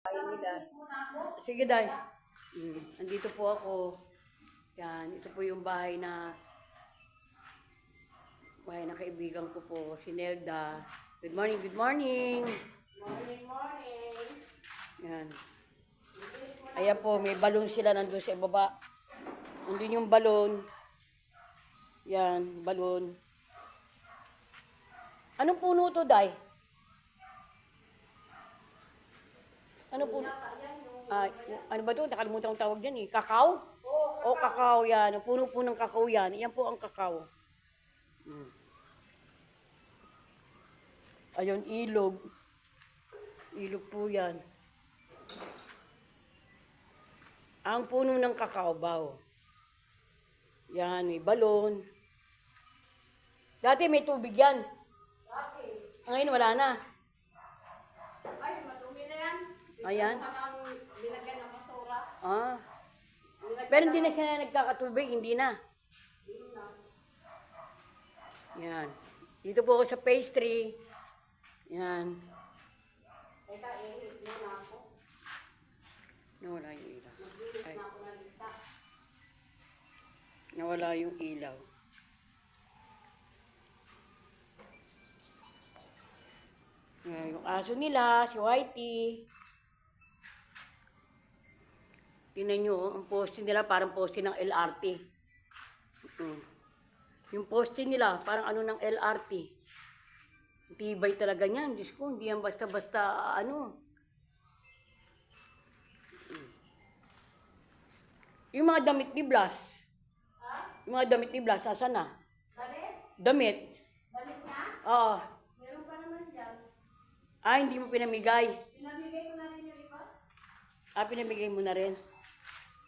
bahay nila. Sige, Day. Andito po ako. Yan, ito po yung bahay na kaibigan ko po, si Nelda. Good morning, good morning. Morning, morning. Yan. Ayan po, may balon sila nandun sa ibaba. Nandun yung balon. Yan, balon. Anong puno to, Day? Ano puno? Ano ba to? Nakalimutan kong tawag dyan eh. Kakao? O kakao yan. Ang puno po ng kakao yan. Yan po ang kakao. Ayun, ilog. Ilog po yan. Ang puno ng kakao, baw. Yan, may balon. Dati may tubig yan. Ngayon wala na. Ay, madumi na yan. Ayan. Binagyan ng basura. Ah. Pero hindi na siya nagkakatubig, hindi na. Yan. Dito po ako sa pastry. Yan. Teka, na ako. Nawala yung ilaw. Naglilis Ay, na ako na lista. nawala yung ilaw. Yan, yung aso nila, si Whitey. Tingnan nyo, ang poste nila parang poste ng LRT. Yung poste nila, parang ano ng LRT. Tibay talaga niyan. Diyos ko, hindi yan basta-basta ano. Yung mga damit ni Blas. Yung mga damit ni Blas, asan na? Damit? Damit. Damit na? Oo. Meron pa naman dyan. Hindi mo pinamigay. Pinamigay ko na rin yung iba. Pinamigay mo na rin.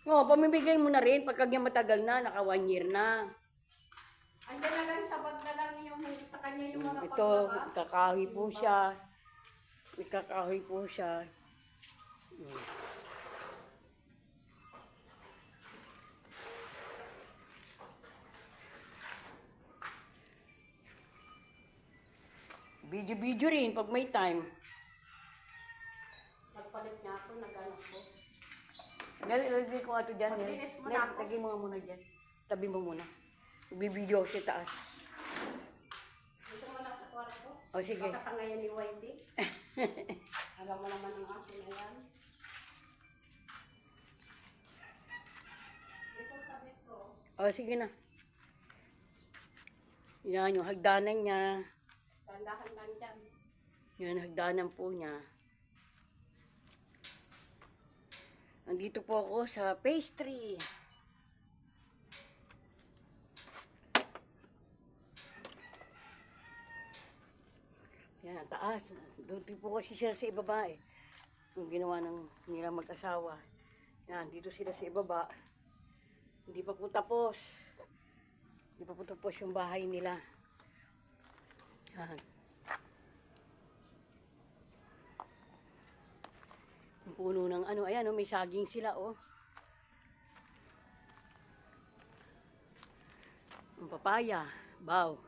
Oo, pamimigay mo na rin. Pagka matagal na, naka 1 year na. Andiyan na lang, sabag na lang yung sa kanya yung mga Ito, paglaba. kakahoy po siya. May kakahoy po siya. Video-video rin pag may time. Nagpalit niya ako, nag-anak ko. Lagay ko nga ito dyan. Maglinis mo na ako. Lagay mo nga muna dyan. Tabi mo muna. Bibideo ako sa taas. Dito mo lang sa kwarto. O sige. Pagkatangayan ni Whitey. Alam mo naman ang aso na yan. Ito sabit ko. O sige na. Yan yung hagdanan niya. Tandahan lang dyan. Yan, hagdanan po niya. Nandito po ako sa pastry. Yan, ang taas. Doon po kasi sila sa ibaba eh. Yung ginawa ng nila mag-asawa. Yan, dito sila sa ibaba. Hindi pa po tapos. Hindi pa po tapos yung bahay nila. Yan. Yung puno ng ano, ayan may saging sila Ang papaya, baw.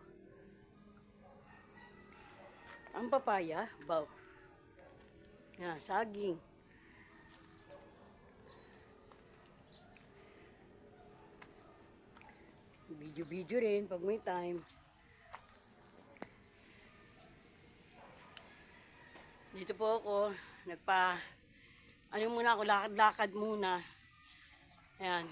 Ang papaya, baw. Yan, saging. Video-video rin pag may time. Dito po ako, ano muna ako, lakad-lakad muna. Ayan.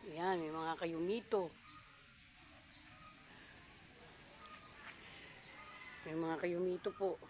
Ayan, may mga kayumito. May mga kayumito po.